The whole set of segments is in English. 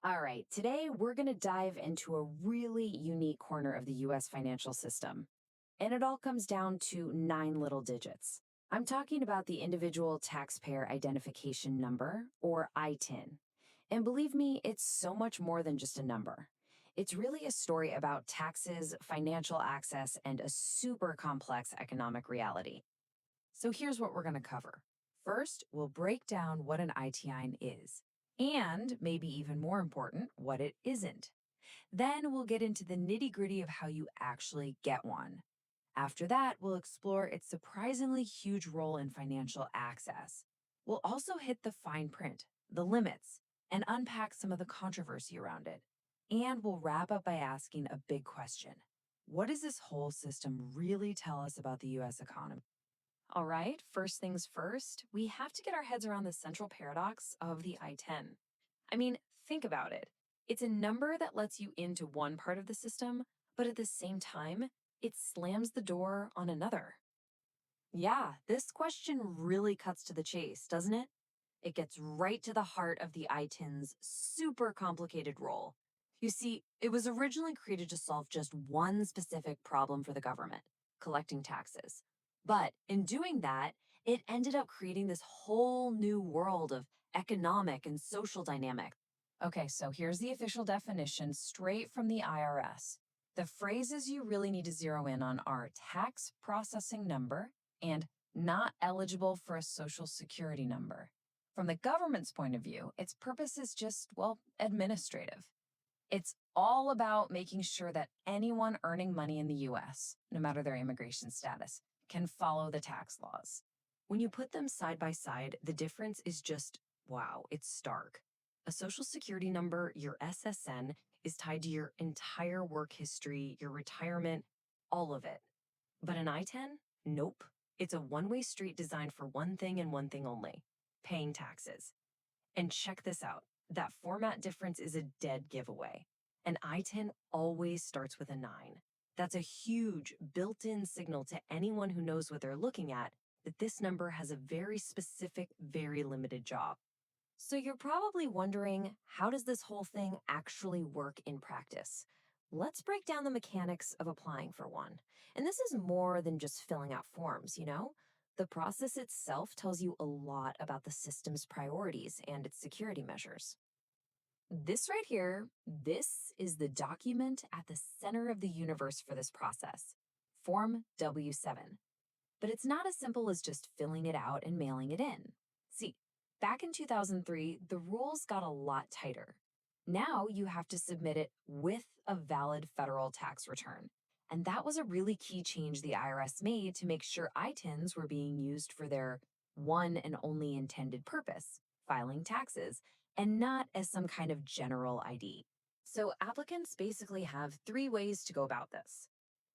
All right, today we're going to dive into a really unique corner of the US financial system. And it all comes down to 9 little digits. I'm talking about the Individual Taxpayer Identification Number, or ITIN. And believe me, it's so much more than just a number. It's really a story about taxes, financial access, and a super complex economic reality. So here's what we're going to cover. First, we'll break down what an ITIN is, and maybe even more important, what it isn't. Then we'll get into the nitty-gritty of how you actually get one. After that, we'll explore its surprisingly huge role in financial access. We'll also hit the fine print, the limits, and unpack some of the controversy around it. And we'll wrap up by asking a big question. What does this whole system really tell us about the US economy? All right, first things first, we have to get our heads around the central paradox of the I-10. I mean, think about it. It's a number that lets you into one part of the system, but at the same time, it slams the door on another. Yeah, this question really cuts to the chase, doesn't it? It gets right to the heart of the ITIN's super complicated role. You see, it was originally created to solve just one specific problem for the government, collecting taxes. But in doing that, it ended up creating this whole new world of economic and social dynamics. Okay, so here's the official definition straight from the IRS. The phrases you really need to zero in on are tax processing number and not eligible for a social security number. From the government's point of view, its purpose is just, well, administrative. It's all about making sure that anyone earning money in the US, no matter their immigration status, can follow the tax laws. When you put them side by side, the difference is just, wow, it's stark. A social security number, your SSN, is tied to your entire work history, your retirement, all of it. But an I-10? Nope. It's a one-way street designed for one thing and one thing only, paying taxes. And check this out. That format difference is a dead giveaway. An I-10 always starts with a 9. That's a huge built-in signal to anyone who knows what they're looking at that this number has a very specific, very limited job. So you're probably wondering, how does this whole thing actually work in practice? Let's break down the mechanics of applying for one. And this is more than just filling out forms, you know? The process itself tells you a lot about the system's priorities and its security measures. This right here, this is the document at the center of the universe for this process, Form W7. But it's not as simple as just filling it out and mailing it in. See, back in 2003, the rules got a lot tighter. Now you have to submit it with a valid federal tax return. And that was a really key change the IRS made to make sure ITINs were being used for their one and only intended purpose, filing taxes, and not as some kind of general ID. So applicants basically have 3 ways to go about this.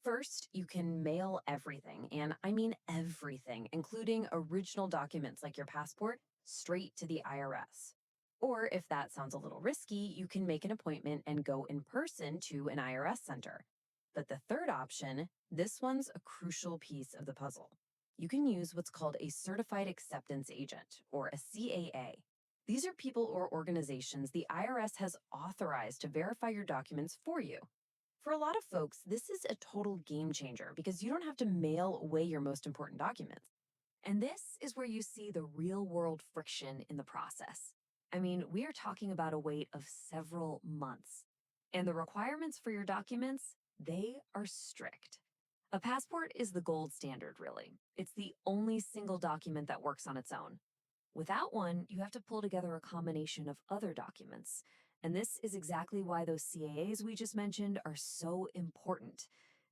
First, you can mail everything, and I mean everything, including original documents like your passport, straight to the IRS. Or if that sounds a little risky, you can make an appointment and go in person to an IRS center. But the third option, this one's a crucial piece of the puzzle. You can use what's called a Certified Acceptance Agent, or a CAA. These are people or organizations the IRS has authorized to verify your documents for you. For a lot of folks, this is a total game changer because you don't have to mail away your most important documents. And this is where you see the real-world friction in the process. I mean, we are talking about a wait of several months. And the requirements for your documents, they are strict. A passport is the gold standard, really. It's the only single document that works on its own. Without one, you have to pull together a combination of other documents. And this is exactly why those CAAs we just mentioned are so important.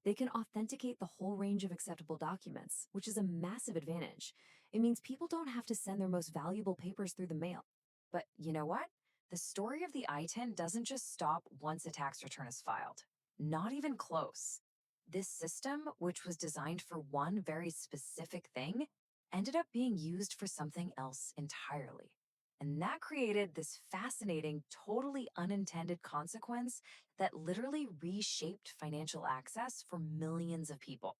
They can authenticate the whole range of acceptable documents, which is a massive advantage. It means people don't have to send their most valuable papers through the mail. But you know what? The story of the I-10 doesn't just stop once a tax return is filed. Not even close. This system, which was designed for one very specific thing, ended up being used for something else entirely. And that created this fascinating, totally unintended consequence that literally reshaped financial access for millions of people.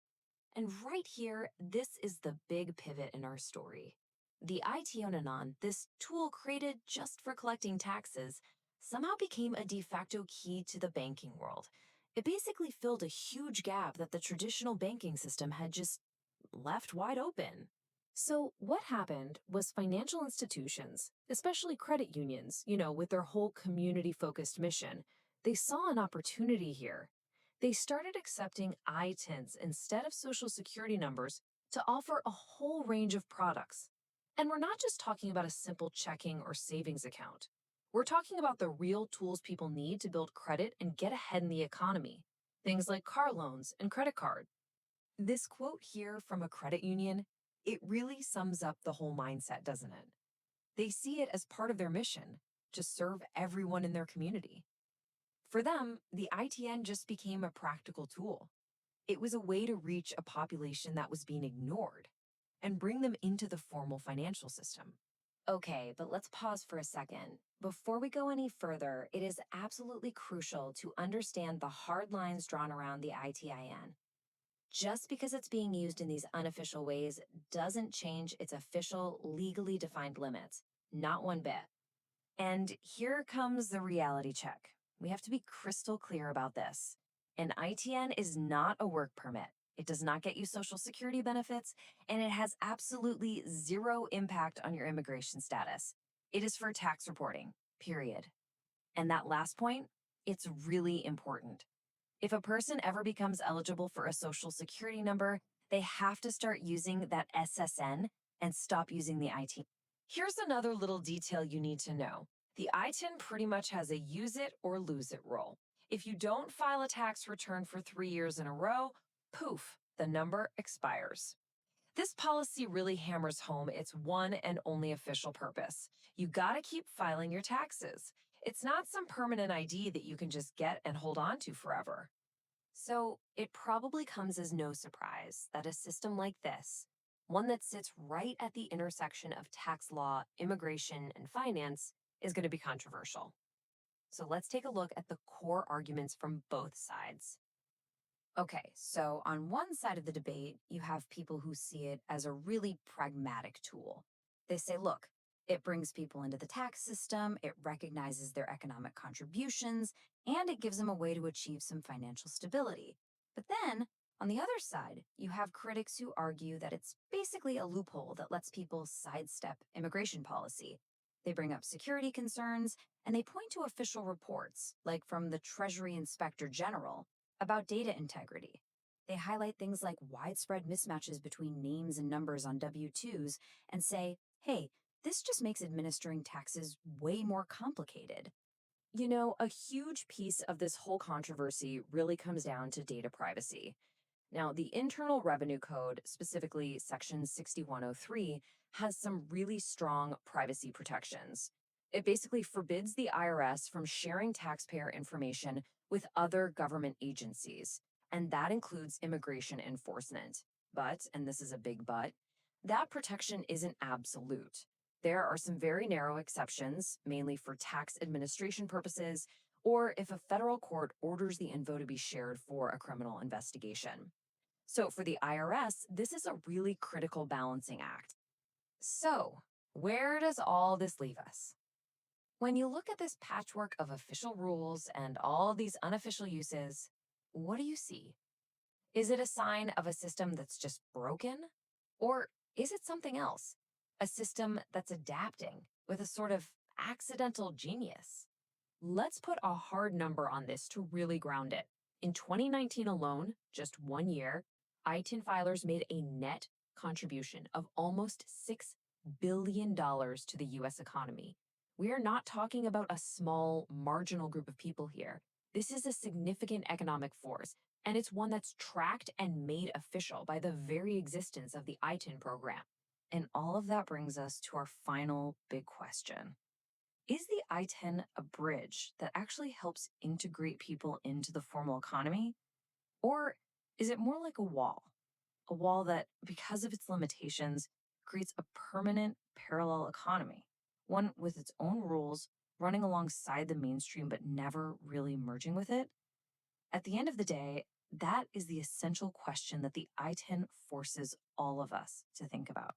And right here, this is the big pivot in our story. The ITIN, this tool created just for collecting taxes, somehow became a de facto key to the banking world. It basically filled a huge gap that the traditional banking system had just left wide open. So, what happened was financial institutions, especially credit unions, with their whole community focused mission, they saw an opportunity here. They started accepting ITINs instead of social security numbers to offer a whole range of products. And we're not just talking about a simple checking or savings account. We're talking about the real tools people need to build credit and get ahead in the economy. Things like car loans and credit cards. This quote here from a credit union, it really sums up the whole mindset, doesn't it? They see it as part of their mission to serve everyone in their community. For them, the ITN just became a practical tool. It was a way to reach a population that was being ignored and bring them into the formal financial system. Okay, but let's pause for a second. Before we go any further, it is absolutely crucial to understand the hard lines drawn around the ITIN. Just because it's being used in these unofficial ways doesn't change its official, legally defined limits. Not one bit. And here comes the reality check. We have to be crystal clear about this. An ITN is not a work permit. It does not get you Social Security benefits, and it has absolutely zero impact on your immigration status. It is for tax reporting, period. And that last point, it's really important. If a person ever becomes eligible for a Social Security number, they have to start using that SSN and stop using the ITIN. Here's another little detail you need to know. The ITIN pretty much has a use it or lose it rule. If you don't file a tax return for 3 years in a row, poof, the number expires. This policy really hammers home its one and only official purpose. You gotta keep filing your taxes. It's not some permanent ID that you can just get and hold on to forever. So it probably comes as no surprise that a system like this, one that sits right at the intersection of tax law, immigration, and finance, is going to be controversial. So let's take a look at the core arguments from both sides. Okay, so on one side of the debate, you have people who see it as a really pragmatic tool. They say, look, it brings people into the tax system, it recognizes their economic contributions, and it gives them a way to achieve some financial stability. But then, on the other side, you have critics who argue that it's basically a loophole that lets people sidestep immigration policy. They bring up security concerns, and they point to official reports, like from the Treasury Inspector General, about data integrity. They highlight things like widespread mismatches between names and numbers on W-2s and say, hey, this just makes administering taxes way more complicated. A huge piece of this whole controversy really comes down to data privacy. Now, the Internal Revenue Code, specifically Section 6103, has some really strong privacy protections. It basically forbids the IRS from sharing taxpayer information with other government agencies, and that includes immigration enforcement. But, and this is a big but, that protection isn't absolute. There are some very narrow exceptions, mainly for tax administration purposes, or if a federal court orders the info to be shared for a criminal investigation. So for the IRS, this is a really critical balancing act. So, where does all this leave us? When you look at this patchwork of official rules and all these unofficial uses, what do you see? Is it a sign of a system that's just broken? Or is it something else? A system that's adapting with a sort of accidental genius? Let's put a hard number on this to really ground it. In 2019 alone, just 1 year, ITIN filers made a net contribution of almost $6 billion to the US economy. We are not talking about a small, marginal group of people here. This is a significant economic force, and it's one that's tracked and made official by the very existence of the ITIN program. And all of that brings us to our final big question. Is the ITIN a bridge that actually helps integrate people into the formal economy? Or is it more like a wall? A wall that, because of its limitations, creates a permanent parallel economy, one with its own rules, running alongside the mainstream but never really merging with it? At the end of the day, that is the essential question that the ITIN forces all of us to think about.